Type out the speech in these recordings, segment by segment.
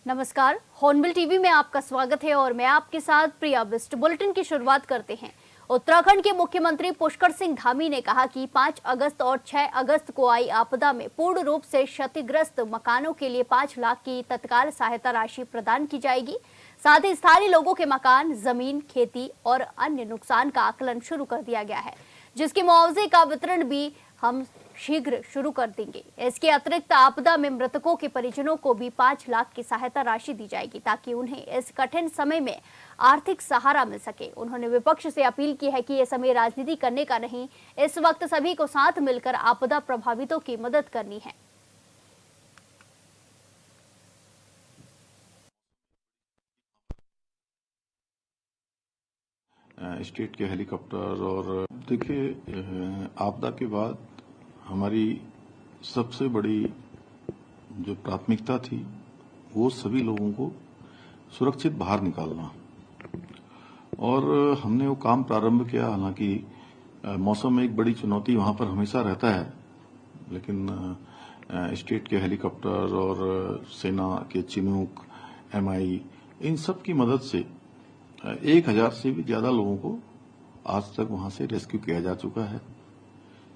नमस्कार, hornbill TV में आपका स्वागत है और मैं आपके साथ प्रिया बिस्ट। बुलेटिन की शुरुआत करते हैं। उत्तराखंड के मुख्यमंत्री पुष्कर सिंह धामी ने कहा कि 5 अगस्त और 6 अगस्त को आई आपदा में पूर्ण रूप से क्षतिग्रस्त मकानों के लिए 5 लाख की तत्काल सहायता राशि प्रदान की जाएगी। साथ ही स्थानीय लोगों के मकान, जमीन, खेती और अन्य नुकसान का आकलन शुरू कर दिया गया है, जिसके मुआवजे का वितरण भी हम शीघ्र शुरू कर देंगे। इसके अतिरिक्त आपदा में मृतकों के परिजनों को भी 5 लाख की सहायता राशि दी जाएगी, ताकि उन्हें इस कठिन समय में आर्थिक सहारा मिल सके। उन्होंने विपक्ष से अपील की है कि यह समय राजनीति करने का नहीं, इस वक्त सभी को साथ मिलकर आपदा प्रभावितों की मदद करनी है। स्टेट के हेलीकॉप्टर और देखिए, आपदा के बाद हमारी सबसे बड़ी जो प्राथमिकता थी वो सभी लोगों को सुरक्षित बाहर निकालना, और हमने वो काम प्रारंभ किया। हालांकि मौसम एक बड़ी चुनौती वहां पर हमेशा रहता है, लेकिन स्टेट के हेलीकॉप्टर और सेना के चिनूक, MI, इन सब की मदद से 1000 से भी ज्यादा लोगों को आज तक वहां से रेस्क्यू किया जा चुका है।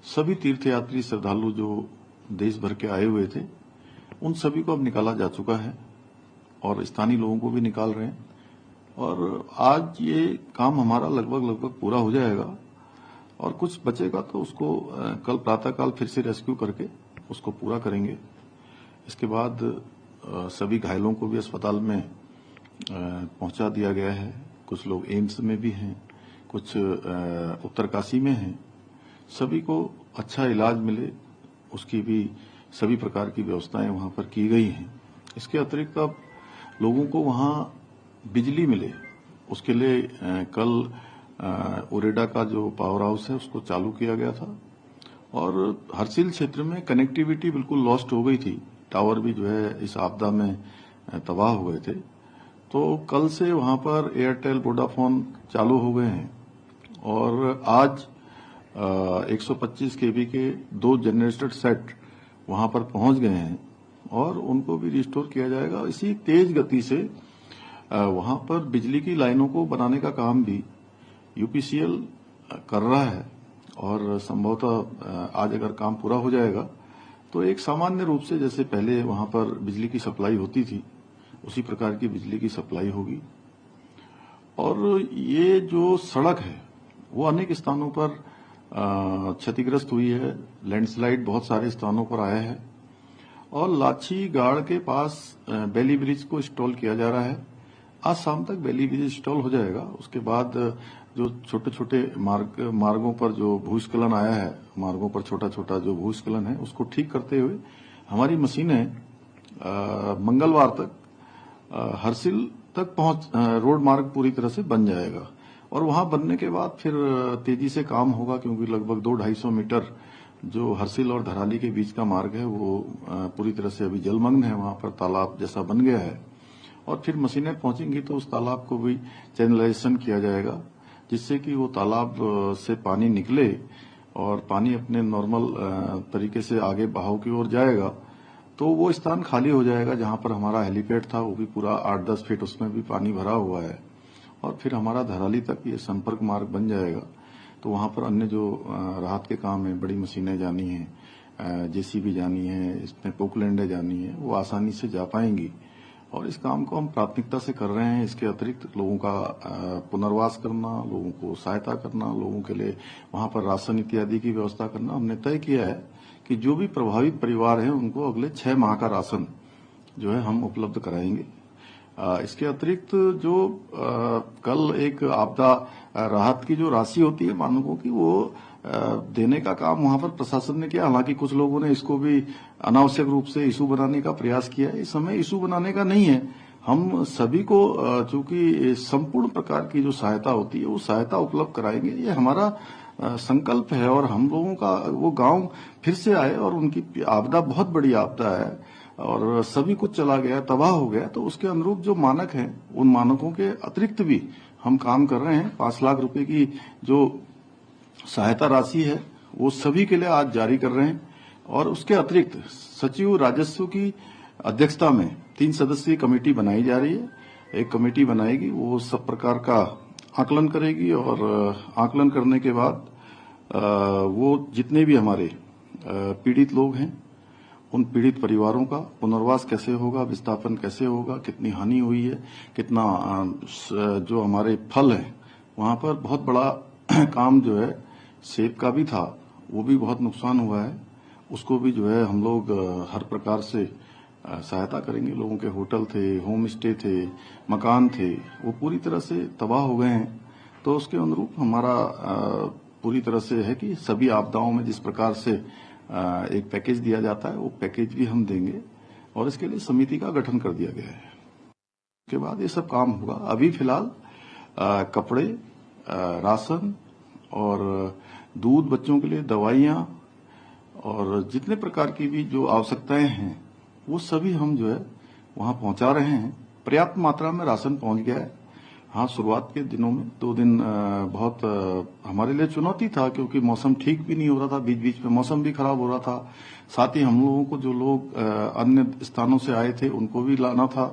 सभी तीर्थयात्री श्रद्धालु जो देश भर के आए हुए थे, उन सभी को अब निकाला जा चुका है और स्थानीय लोगों को भी निकाल रहे हैं। और आज ये काम हमारा लगभग पूरा हो जाएगा, और कुछ बचेगा तो उसको कल प्रातःकाल फिर से रेस्क्यू करके उसको पूरा करेंगे। इसके बाद सभी घायलों को भी अस्पताल में पहुंचा दिया गया है। कुछ लोग एम्स में भी हैं, कुछ उत्तरकाशी में हैं। सभी को अच्छा इलाज मिले, उसकी भी सभी प्रकार की व्यवस्थाएं वहां पर की गई हैं। इसके अतिरिक्त अब लोगों को वहां बिजली मिले, उसके लिए कल उरेडा का जो पावर हाउस है उसको चालू किया गया था। और हरसिल क्षेत्र में कनेक्टिविटी बिल्कुल लॉस्ट हो गई थी, टावर भी जो है इस आपदा में तबाह हो गए थे। तो कल से वहां पर एयरटेल, वोडाफोन चालू हो गए हैं, और आज 125 kV के 2 जनरेटर सेट वहां पर पहुंच गए हैं, और उनको भी रिस्टोर किया जाएगा। इसी तेज गति से वहां पर बिजली की लाइनों को बनाने का काम भी UPCL कर रहा है, और संभवतः आज अगर काम पूरा हो जाएगा तो एक सामान्य रूप से जैसे पहले वहां पर बिजली की सप्लाई होती थी, उसी प्रकार की बिजली की सप्लाई होगी। और ये जो सड़क है वो अनेक स्थानों पर क्षतिग्रस्त हुई है। लैंडस्लाइड बहुत सारे स्थानों पर आया है, और लाछी गाड़ के पास बेली ब्रिज को इंस्टॉल किया जा रहा है। आज शाम तक बेली ब्रिज इंस्टॉल हो जाएगा। उसके बाद जो छोटे छोटे मार्गों पर जो भूस्खलन आया है, मार्गों पर छोटा छोटा जो भूस्खलन है, उसको ठीक करते हुए हमारी मशीनें मंगलवार तक हरसिल तक रोड मार्ग पूरी तरह से बन जाएगा। और वहां बनने के बाद फिर तेजी से काम होगा, क्योंकि लगभग 200-250 मीटर जो हरसिल और धराली के बीच का मार्ग है वो पूरी तरह से अभी जलमग्न है। वहां पर तालाब जैसा बन गया है, और फिर मशीनें पहुंचेंगी तो उस तालाब को भी चैनलाइजेशन किया जाएगा, जिससे कि वो तालाब से पानी निकले और पानी अपने नॉर्मल तरीके से आगे बहाव की ओर जाएगा। तो वो स्थान खाली हो जाएगा जहां पर हमारा हेलीपैड था, वो भी पूरा 8-10 फीट उसमें भी पानी भरा हुआ है। और फिर हमारा धराली तक ये संपर्क मार्ग बन जाएगा। तो वहां पर अन्य जो राहत के काम है, बड़ी मशीनें जानी है, JCB जानी है, इसमें पोकलैंडें जानी है, वो आसानी से जा पाएंगी। और इस काम को हम प्राथमिकता से कर रहे हैं। इसके अतिरिक्त लोगों का पुनर्वास करना, लोगों को सहायता करना, लोगों के लिए वहां पर राशन इत्यादि की व्यवस्था करना, हमने तय किया है कि जो भी प्रभावित परिवार हैं उनको अगले 6 माह का राशन जो है हम उपलब्ध कराएंगे। इसके अतिरिक्त जो कल एक आपदा राहत की जो राशि होती है मानकों की, वो देने का काम वहां पर प्रशासन ने किया। हालांकि कुछ लोगों ने इसको भी अनावश्यक रूप से इशू बनाने का प्रयास किया है। इस समय इशू बनाने का नहीं है। हम सभी को चूंकि संपूर्ण प्रकार की जो सहायता होती है वो सहायता उपलब्ध कराएंगे। ये हमारा संकल्प है, और हम लोगों का वो गांव फिर से आए, और उनकी आपदा बहुत बड़ी आपदा है और सभी कुछ चला गया, तबाह हो गया। तो उसके अनुरूप जो मानक हैं, उन मानकों के अतिरिक्त भी हम काम कर रहे हैं। 5 लाख रुपए की जो सहायता राशि है वो सभी के लिए आज जारी कर रहे हैं। और उसके अतिरिक्त सचिव राजस्व की अध्यक्षता में 3 सदस्यीय कमेटी बनाई जा रही है। एक कमेटी बनाएगी, वो सब प्रकार का आकलन करेगी और आकलन करने के बाद वो जितने भी हमारे पीड़ित लोग हैं, उन पीड़ित परिवारों का पुनर्वास कैसे होगा, विस्थापन कैसे होगा, कितनी हानि हुई है, कितना जो हमारे फल है, वहां पर बहुत बड़ा काम जो है सेब का भी था, वो भी बहुत नुकसान हुआ है। उसको भी जो है हम लोग हर प्रकार से सहायता करेंगे। लोगों के होटल थे, होम स्टे थे, मकान थे, वो पूरी तरह से तबाह हो गए हैं। तो उसके अनुरूप हमारा पूरी तरह से है कि सभी आपदाओं में जिस प्रकार से एक पैकेज दिया जाता है, वो पैकेज भी हम देंगे और इसके लिए समिति का गठन कर दिया गया है। उसके बाद ये सब काम होगा। अभी फिलहाल कपड़े, राशन और दूध, बच्चों के लिए दवाइयां और जितने प्रकार की भी जो आवश्यकताएं हैं, वो सभी हम जो है वहां पहुंचा रहे हैं। पर्याप्त मात्रा में राशन पहुंच गया है। हाँ, शुरुआत के दिनों में 2 दिन बहुत हमारे लिए चुनौती था, क्योंकि मौसम ठीक भी नहीं हो रहा था, बीच बीच में मौसम भी खराब हो रहा था। साथ ही हम लोगों को जो लोग अन्य स्थानों से आए थे, उनको भी लाना था,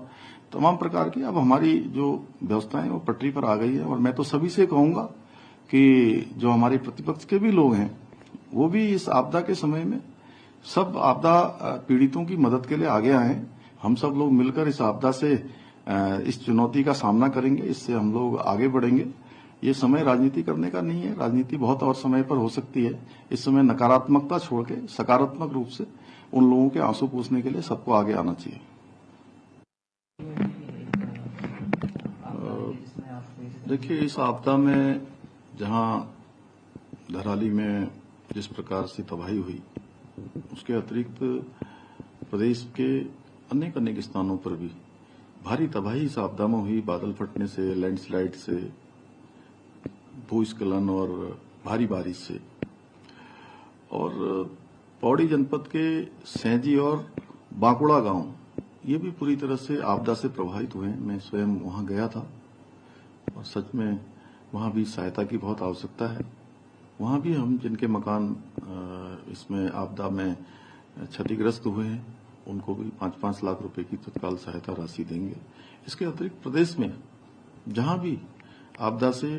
तमाम प्रकार की। अब हमारी जो व्यवस्थाएं वो पटरी पर आ गई है और मैं तो सभी से कहूंगा कि जो हमारे प्रतिपक्ष के भी लोग हैं, वो भी इस आपदा के समय में सब आपदा पीड़ितों की मदद के लिए आगे आए। हम सब लोग मिलकर इस आपदा से इस चुनौती का सामना करेंगे, इससे हम लोग आगे बढ़ेंगे। ये समय राजनीति करने का नहीं है, राजनीति बहुत और समय पर हो सकती है। इस समय नकारात्मकता छोड़ के सकारात्मक रूप से उन लोगों के आंसू पूछने के लिए सबको आगे आना चाहिए। देखिए, इस आपदा में जहां धराली में जिस प्रकार से तबाही हुई, उसके अतिरिक्त प्रदेश के अनेक अनेक स्थानों पर भी भारी तबाही इस आपदा में हुई। बादल फटने से, लैंडस्लाइड से, भूस्खलन और भारी बारिश से। और पौड़ी जनपद के सैंजी और बांकुड़ा गांव, ये भी पूरी तरह से आपदा से प्रभावित हुए। मैं स्वयं वहां गया था और सच में वहां भी सहायता की बहुत आवश्यकता है। वहां भी हम जिनके मकान इसमें आपदा में क्षतिग्रस्त हुए हैं, उनको भी 5-5 लाख रुपए की तत्काल सहायता राशि देंगे। इसके अतिरिक्त प्रदेश में जहां भी आपदा से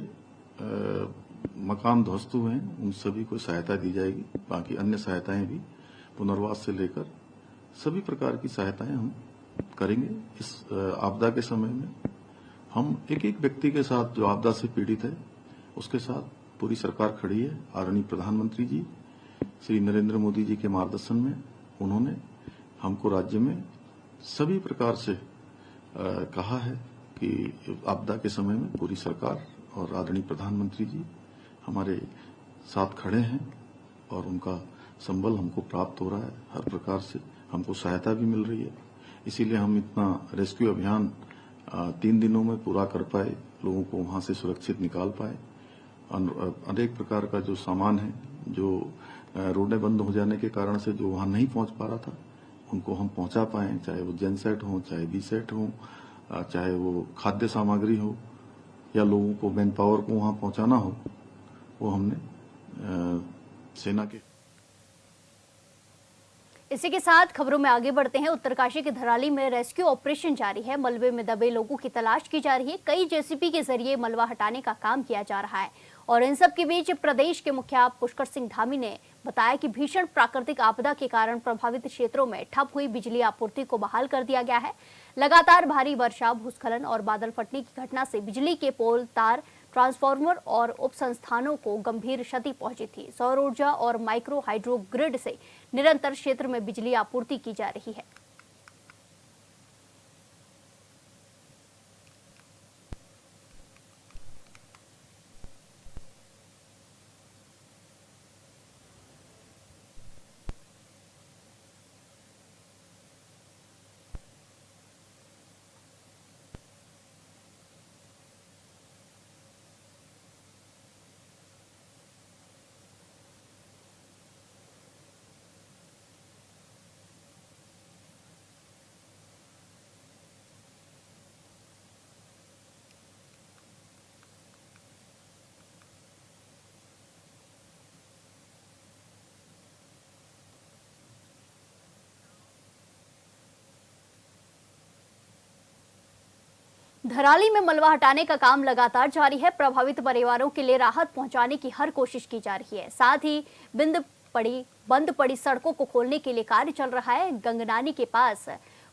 मकान ध्वस्त हुए हैं, उन सभी को सहायता दी जाएगी। बाकी अन्य सहायताएं भी, पुनर्वास से लेकर सभी प्रकार की सहायताएं हम करेंगे। इस आपदा के समय में हम एक एक व्यक्ति के साथ, जो आपदा से पीड़ित है, उसके साथ पूरी सरकार खड़ी है। आदरणीय प्रधानमंत्री जी श्री नरेंद्र मोदी जी के मार्गदर्शन में उन्होंने हमको राज्य में सभी प्रकार से कहा है कि आपदा के समय में पूरी सरकार और आदरणीय प्रधानमंत्री जी हमारे साथ खड़े हैं और उनका संबल हमको प्राप्त हो रहा है। हर प्रकार से हमको सहायता भी मिल रही है। इसीलिए हम इतना रेस्क्यू अभियान 3 दिनों में पूरा कर पाए, लोगों को वहां से सुरक्षित निकाल पाए। अनेक प्रकार का जो सामान है, जो रोडें बंद हो जाने के कारण से जो वहां नहीं पहुंच पा रहा था, उनको हम पहुंचा पाए। चाहे वो जेनसेट हो, चाहे बीसेट हो, चाहे वो खाद्य सामग्री हो, या लोगों को मैन पावर को वहां पहुंचाना हो, वो हमने सेना के। इसी के साथ खबरों में आगे बढ़ते हैं। उत्तरकाशी के धराली में रेस्क्यू ऑपरेशन जारी है। मलबे में दबे लोगों की तलाश की जा रही है। कई जेसीबी के जरिए मलबा हटाने का काम किया जा रहा है। और इन सब के बीच प्रदेश के मुखिया पुष्कर सिंह धामी ने बताया कि भीषण प्राकृतिक आपदा के कारण प्रभावित क्षेत्रों में ठप हुई बिजली आपूर्ति को बहाल कर दिया गया है। लगातार भारी वर्षा, भूस्खलन और बादल फटने की घटना से बिजली के पोल, तार, ट्रांसफार्मर और उप संस्थानों को गंभीर क्षति पहुंची थी। सौर ऊर्जा और माइक्रो हाइड्रो ग्रिड से निरंतर क्षेत्र में बिजली आपूर्ति की जा रही है। धराली में मलबा हटाने का काम लगातार जारी है। प्रभावित परिवारों के लिए राहत पहुंचाने की हर कोशिश की जा रही है। साथ ही बंद पड़ी सड़कों को खोलने के लिए कार्य चल रहा है। गंगनानी के पास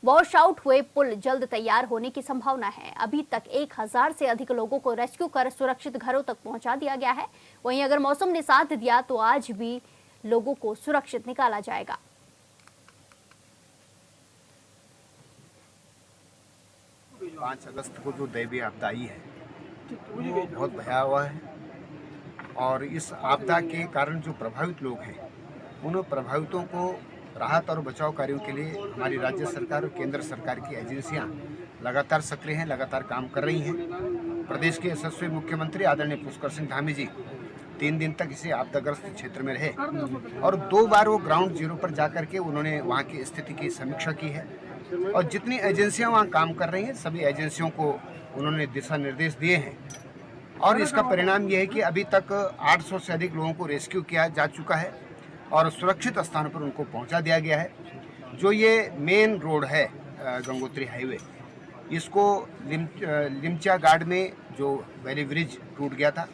वॉश आउट हुए पुल जल्द तैयार होने की संभावना है। अभी तक 1000 से अधिक लोगों को रेस्क्यू कर सुरक्षित घरों तक पहुंचा दिया गया है। वहीं अगर मौसम ने साथ दिया तो आज भी लोगों को सुरक्षित निकाला जाएगा। पाँच अगस्त को जो दैवीय आपदा आई है वो बहुत भयावह है और इस आपदा के कारण जो प्रभावित लोग हैं उन प्रभावितों को राहत और बचाव कार्यों के लिए हमारी राज्य सरकार और केंद्र सरकार की एजेंसियां लगातार सक्रिय हैं, लगातार काम कर रही हैं। प्रदेश के यशस्वी मुख्यमंत्री आदरणीय पुष्कर सिंह धामी जी 3 दिन तक इसे आपदाग्रस्त क्षेत्र में रहे और 2 बार वो ग्राउंड जीरो पर जाकर के उन्होंने वहाँ की स्थिति की समीक्षा की है और जितनी एजेंसियां वहाँ काम कर रही हैं सभी एजेंसियों को उन्होंने दिशा निर्देश दिए हैं और इसका परिणाम ये है कि अभी तक 800 से अधिक लोगों को रेस्क्यू किया जा चुका है और सुरक्षित स्थानों पर उनको पहुंचा दिया गया है। जो ये मेन रोड है गंगोत्री हाईवे, इसको लिमचा गार्ड में जो वैली ब्रिज टूट गया था,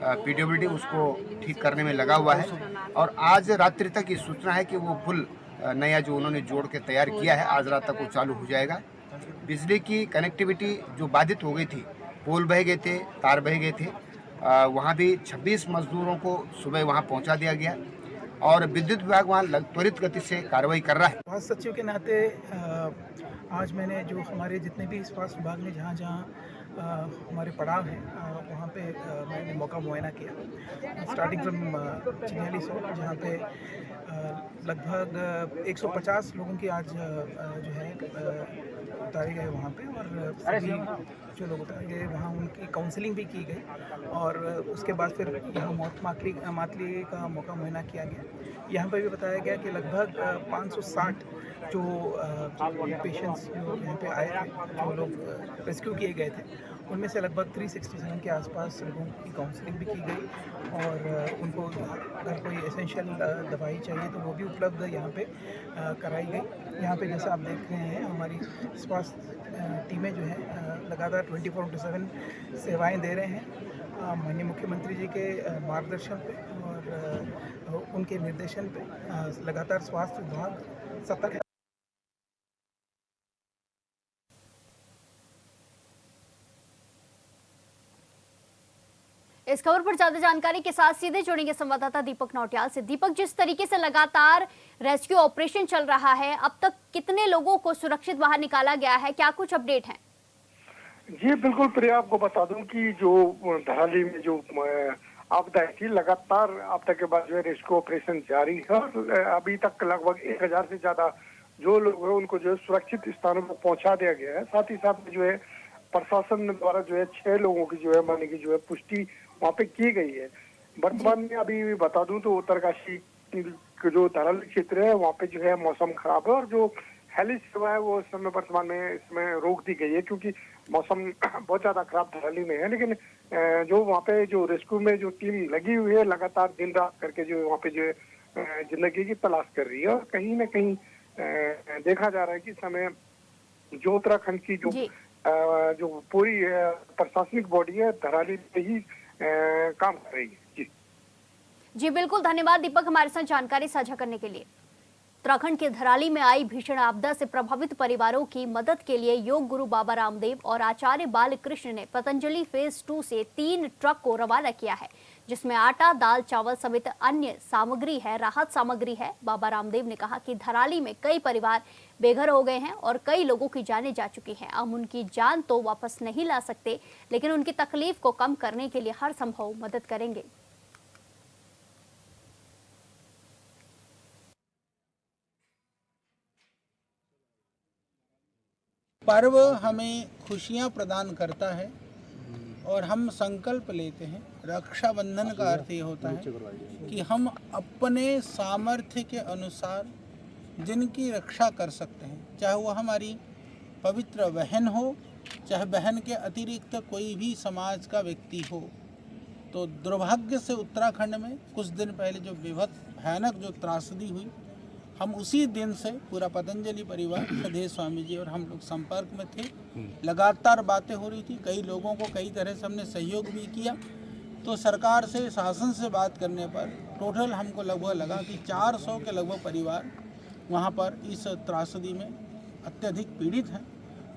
पीडब्ल्यूडी उसको ठीक करने में लगा हुआ है और आज रात्रि तक ये सूचना है कि वो पुल नया जो उन्होंने जोड़ के तैयार किया है आज रात तक वो चालू हो जाएगा। बिजली की कनेक्टिविटी जो बाधित हो गई थी, पोल बह गए थे, तार बह गए थे, वहाँ भी 26 मजदूरों को सुबह वहाँ पहुँचा दिया गया और विद्युत विभाग वहाँ त्वरित गति से कार्रवाई कर रहा है। स्वास्थ्य सचिव के नाते आज मैंने जो हमारे जितने भी स्वास्थ्य विभाग में जहाँ हमारे पड़ाव हैं वहाँ पे मैंने मौका मुआयना किया। स्टार्टिंग फ्रॉम चिन्याली सो जहाँ पे लगभग 150 लोगों की आज जो है उतारे गए वहाँ पे और सभी जो लोग उतारे गए वहाँ उनकी काउंसलिंग भी की गई और उसके बाद फिर यहाँ मौत मातली का मौका मुआयना किया गया। यहाँ पर भी बताया गया कि लगभग 560 जो पेशेंट्स जो यहाँ पे आए थे, जो लोग रेस्क्यू किए गए थे, उनमें से लगभग 367 के आसपास लोगों की काउंसलिंग भी की गई और उनको अगर कोई एसेंशियल दवाई चाहिए तो वो भी उपलब्ध यहाँ पे कराई गई। यहाँ पे जैसा आप देख रहे हैं हमारी स्वास्थ्य टीमें जो हैं लगातार 24/7 सेवाएं दे रहे हैं। माननीय मुख्यमंत्री जी के मार्गदर्शन पे और उनके निर्देशन पे लगातार स्वास्थ्य विभाग सतर्क है। इस खबर पर ज्यादा जानकारी के साथ सीधे जुड़ेंगे संवाददाता दीपक नौटियाल से। दीपक, जिस तरीके से लगातार रेस्क्यू ऑपरेशन चल रहा है, अब तक कितने लोगों को सुरक्षित बाहर निकाला गया है, क्या कुछ अपडेट है? जी बिल्कुल प्रिया, आपको बता दूं कि जो धराली में जो आपदा थी, लगातार आपदा के बाद जो है रेस्क्यू ऑपरेशन जारी है और अभी तक लगभग 1000 से ज्यादा जो लोग हैं उनको जो है सुरक्षित स्थानों पर पहुंचा दिया गया है। साथ ही साथ जो है प्रशासन द्वारा जो है 6 लोगों की जो है मरने की जो है पुष्टि वहाँ पे की गई है। वर्तमान में अभी बता दूं तो उत्तरकाशी जो धराली क्षेत्र है वहाँ पे जो है मौसम खराब है और जो हेली सेवा है वो समय वर्तमान में इसमें रोक दी गई है क्योंकि मौसम बहुत ज्यादा खराब धराली में है। लेकिन जो वहाँ पे जो रेस्क्यू में जो टीम लगी हुई है लगातार दिन रात करके जो वहाँ पे जो है जिंदगी की तलाश कर रही है और कहीं न कहीं देखा जा रहा है कि समय जो उत्तराखंड की जो पूरी प्रशासनिक बॉडी है धराली पे ही काम कर रही है। जी बिल्कुल, धन्यवाद दीपक हमारे साथ जानकारी साझा करने के लिए। उत्तराखंड के धराली में आई भीषण आपदा से प्रभावित परिवारों की मदद के लिए योग गुरु बाबा रामदेव और आचार्य बालकृष्ण ने पतंजलि फेज 2 से 3 ट्रक को रवाना किया है, जिसमें आटा, दाल, चावल समेत अन्य सामग्री है, राहत सामग्री है। बाबा रामदेव ने कहा कि धराली में कई परिवार बेघर हो गए हैं और कई लोगों की जानें जा चुकी हैं। हम उनकी जान तो वापस नहीं ला सकते, लेकिन उनकी तकलीफ को कम करने के लिए हर संभव मदद करेंगे। पर्व हमें खुशियाँ प्रदान करता है और हम संकल्प लेते हैं। रक्षाबंधन का अर्थ ये होता है कि हम अपने सामर्थ्य के अनुसार जिनकी रक्षा कर सकते हैं, चाहे वो हमारी पवित्र बहन हो, चाहे बहन के अतिरिक्त कोई भी समाज का व्यक्ति हो। तो दुर्भाग्य से उत्तराखंड में कुछ दिन पहले जो बेहद भयानक जो त्रासदी हुई, हम उसी दिन से पूरा पतंजलि परिवार सधेश स्वामी जी और हम लोग संपर्क में थे। लगातार बातें हो रही थी, कई लोगों को कई तरह से हमने सहयोग भी किया। तो सरकार से, शासन से बात करने पर टोटल हमको लगभग लगा कि 400 के लगभग परिवार वहाँ पर इस त्रासदी में अत्यधिक पीड़ित हैं।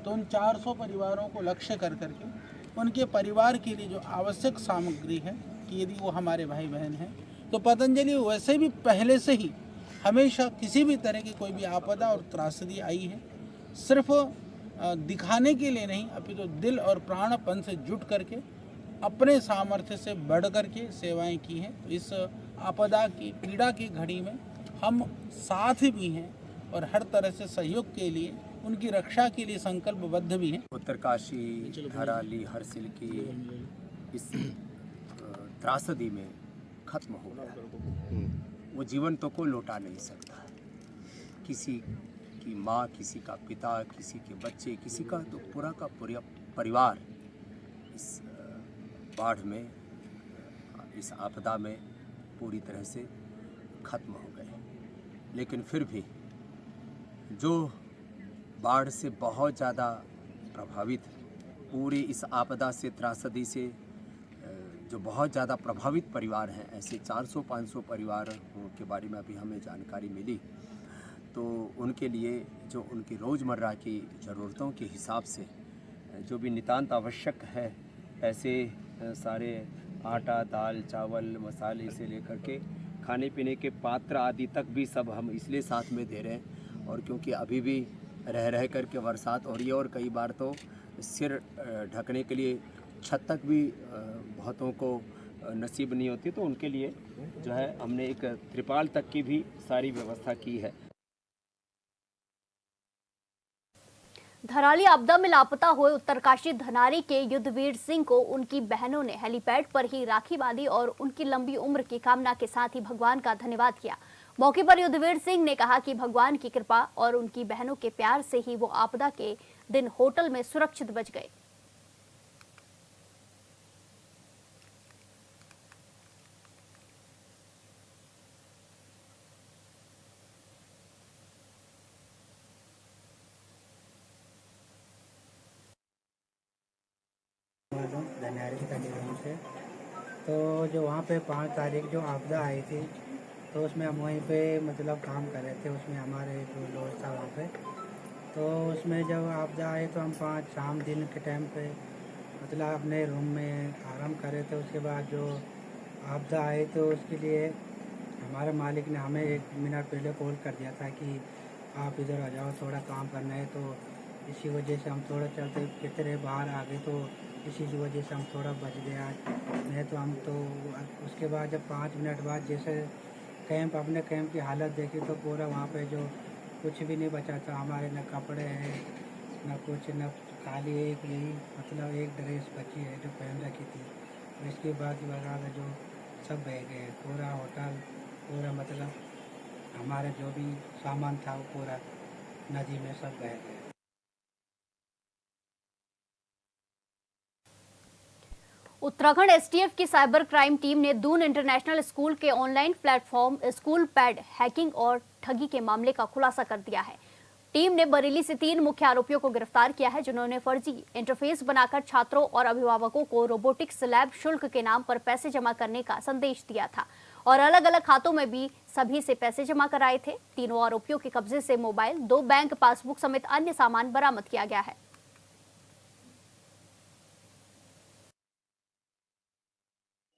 तो उन 400 परिवारों को लक्ष्य कर करके उनके परिवार के लिए जो आवश्यक सामग्री है कि यदि वो हमारे भाई बहन हैं तो पतंजलि वैसे भी पहले से ही हमेशा किसी भी तरह की कोई भी आपदा और त्रासदी आई है सिर्फ दिखाने के लिए नहीं, अपितु तो दिल और प्राणपन से जुट करके अपने सामर्थ्य से बढ़ करके सेवाएं की हैं। तो इस आपदा की पीड़ा की घड़ी में हम साथ भी हैं और हर तरह से सहयोग के लिए, उनकी रक्षा के लिए संकल्पबद्ध भी हैं। उत्तरकाशी, धराली, हरसिल की इस त्रासदी में खत्म हो गया। वो जीवन तो कोई लौटा नहीं सकता। किसी की माँ, किसी का पिता, किसी के बच्चे, किसी का तो पूरा का पूरा परिवार इस बाढ़ में, इस आपदा में पूरी तरह से खत्म हो गए। लेकिन फिर भी जो बाढ़ से बहुत ज़्यादा प्रभावित, पूरी इस आपदा से, त्रासदी से जो बहुत ज़्यादा प्रभावित परिवार हैं, ऐसे 400-500 परिवार के बारे में अभी हमें जानकारी मिली। तो उनके लिए जो उनकी रोज़मर्रा की ज़रूरतों के हिसाब से जो भी नितांत आवश्यक है, ऐसे सारे आटा, दाल, चावल, मसाले से लेकर के खाने पीने के पात्र आदि तक भी सब हम इसलिए साथ में दे रहे हैं। और क्योंकि अभी भी रह करके बरसात हो रही है और कई बार तो सिर ढकने के लिए छत तक भी बहुतों को नसीब नहीं होती, तो उनके लिए जो है हमने एक त्रिपाल तक की भी सारी व्यवस्था की है। धराली आपदा में लापता हुए उत्तरकाशी धनारी के युद्धवीर सिंह को उनकी बहनों ने हेलीपैड पर ही राखी बांधी और उनकी लंबी उम्र की कामना के साथ ही भगवान का धन्यवाद किया। मौके पर युद्धवीर सिंह ने कहा कि भगवान की कृपा और उनकी बहनों के प्यार से ही वो आपदा के दिन होटल में सुरक्षित बच गए। धनारी गाँव से। तो जो वहाँ पे 5 तारीख जो आपदा आई थी, तो उसमें हम वहीं पे मतलब काम कर रहे थे। उसमें हमारे जो दोस्त था वहाँ पे, तो उसमें जब आपदा आई तो हम 5 शाम दिन के टाइम पे मतलब अपने रूम में आराम कर रहे थे। उसके बाद जो आपदा आई तो उसके लिए हमारे मालिक ने हमें 1 मिनट पहले कॉल कर दिया था कि आप इधर आ जाओ, थोड़ा काम करना है। तो इसी वजह से हम थोड़ा चलते फिरते रहे, बाहर आ गए। तो इसी की वजह से हम थोड़ा बच गए आज, नहीं तो हम तो उसके बाद जब 5 मिनट बाद जैसे अपने कैंप की हालत देखी तो पूरा वहाँ पे जो कुछ भी नहीं बचा था। हमारे न कपड़े हैं, न कुछ, न खाली एक यही मतलब एक ड्रेस बची है जो पहन रखी थी। इसके बाद वगैरह जो सब बह गए, पूरा होटल, पूरा मतलब हमारा जो भी सामान था वो पूरा नदी में सब बह गए। उत्तराखंड एसटीएफ की साइबर क्राइम टीम ने दून इंटरनेशनल स्कूल के online platform school pad hacking और ठगी के मामले का खुलासा कर दिया है। टीम ने बरेली से 3 मुख्य आरोपियों को गिरफ्तार किया है, जिन्होंने फर्जी इंटरफेस बनाकर छात्रों और अभिभावकों को रोबोटिक्स लैब शुल्क के नाम पर पैसे जमा करने का संदेश दिया था और अलग अलग खातों में भी सभी से पैसे जमा कराए थे। तीनों आरोपियों के कब्जे से मोबाइल, 2 बैंक पासबुक समेत अन्य सामान बरामद किया गया है।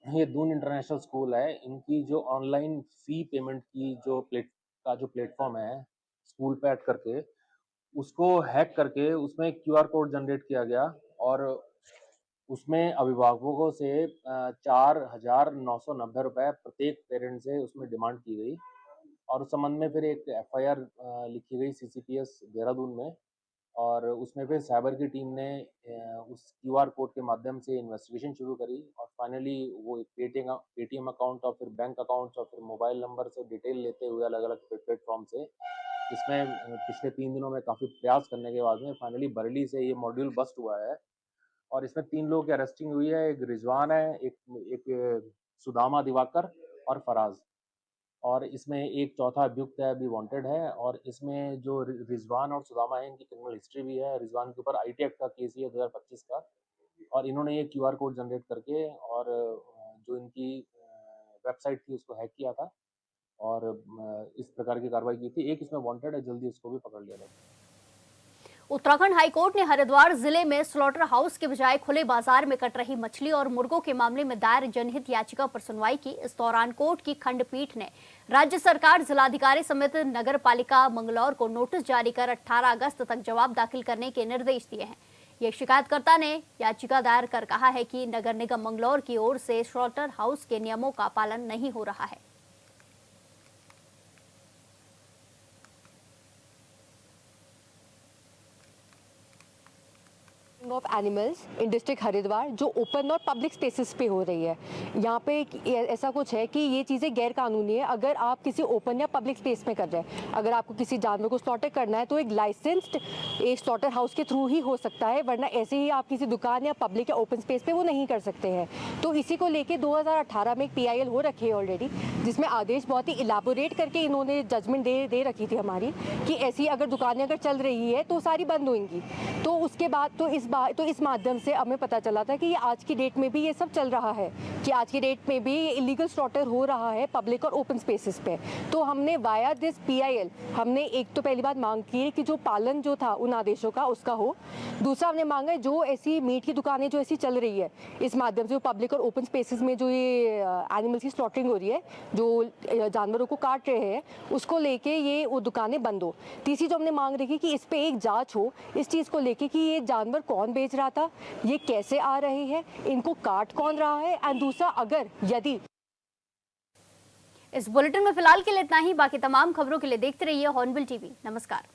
ये दून इंटरनेशनल स्कूल है। इनकी जो ऑनलाइन फी पेमेंट की जो प्लेटफॉर्म है स्कूल पैड करके, उसको हैक करके उसमें क्यूआर कोड जनरेट किया गया और उसमें अभिभावकों से 4,990 रुपये प्रत्येक पेरेंट से उसमें डिमांड की गई और उस संबंध में फिर एक एफआईआर लिखी गई सीसीपीएस देहरादून में। और उसमें फिर साइबर की टीम ने उस क्यूआर कोड के माध्यम से इन्वेस्टिगेशन शुरू करी और फाइनली वो पेटीएम अकाउंट और फिर बैंक अकाउंट्स और फिर मोबाइल नंबर से डिटेल लेते हुए अलग अलग प्लेटफॉर्म से इसमें पिछले 3 दिनों में काफ़ी प्रयास करने के बाद में फाइनली बरेली से ये मॉड्यूल बस्ट हुआ है और इसमें 3 लोगों की अरेस्टिंग हुई है। एक रिजवान है, एक सुदामा दिवाकर और फराज। और इसमें एक चौथा अभियुक्त है, अभी वांटेड है। और इसमें जो रिजवान और सुदामा है, इनकी क्रिमिनल हिस्ट्री भी है। रिजवान के ऊपर आईटी एक्ट का केस है 2025 का, और इन्होंने ये क्यूआर कोड जनरेट करके और जो इनकी वेबसाइट थी उसको हैक किया था और इस प्रकार की कार्रवाई की थी। एक इसमें वांटेड है, जल्दी इसको भी पकड़ लिया जाएगा। उत्तराखंड हाईकोर्ट ने हरिद्वार जिले में स्लॉटर हाउस के बजाय खुले बाजार में कट रही मछली और मुर्गों के मामले में दायर जनहित याचिका पर सुनवाई की। इस दौरान कोर्ट की खंडपीठ ने राज्य सरकार, जिलाधिकारी समेत नगर पालिका मंगलौर को नोटिस जारी कर 18 अगस्त तक जवाब दाखिल करने के निर्देश दिए हैं। ये शिकायतकर्ता ने याचिका दायर कर कहा है कि नगर निगम मंगलौर की ओर से स्लॉटर हाउस के नियमों का पालन नहीं हो रहा है। Of animals in district Haridwar जो ओपन और पब्लिक स्पेसेस पे हो रही है। यहाँ पे ऐसा कुछ है कि ये चीज़ें गैर कानूनी है अगर आप किसी ओपन या पब्लिक स्पेस में कर रहे हैं। अगर आपको किसी जानवर को स्लॉटर करना है तो एक लाइसेंस्ड एक स्लॉटर हाउस के थ्रू ही हो सकता है, वरना ऐसे ही आप किसी दुकान या पब्लिक या ओपन स्पेस पे वो नहीं कर सकते हैं। तो इसी को लेके 2018 में एक PIL हो रखी है ऑलरेडी, जिसमें आदेश बहुत ही इलाबोरेट करके इन्होंने जजमेंट दे रखी थी हमारी कि ऐसी अगर दुकानें अगर चल रही है तो सारी बंद होंगी। तो उसके बाद तो इस माध्यम से हमें पता चला था कि ये आज की डेट में भी ये सब चल रहा है, कि आज की डेट में भी इलीगल स्लॉटर हो रहा है पब्लिक और ओपन स्पेसेस पे। तो हमने वाया दिस PIL हमने एक तो पहली बात मांग की है कि जो पालन जो था उन आदेशों का उसका हो। दूसरा हमने मांगा है जो ऐसी मीट की दुकानें जो ऐसी चल रही है इस माध्यम से पब्लिक और ओपन स्पेसेस में जो ये एनिमल्स की स्लॉटरिंग हो रही है, जो जानवरों को काट रहे हैं, उसको लेके ये वो दुकानें बंद हो। तीसरी जो हमने मांग रखी कि इस पे एक जांच हो इस चीज़ को लेके कि ये जानवर कौन बेच रहा था, ये कैसे आ रहे हैं, इनको काट कौन रहा है। एंड दूसरा, अगर यदि इस बुलेटिन में फिलहाल के लिए इतना ही। बाकी तमाम खबरों के लिए देखते रहिए हॉर्नबिल TV। नमस्कार।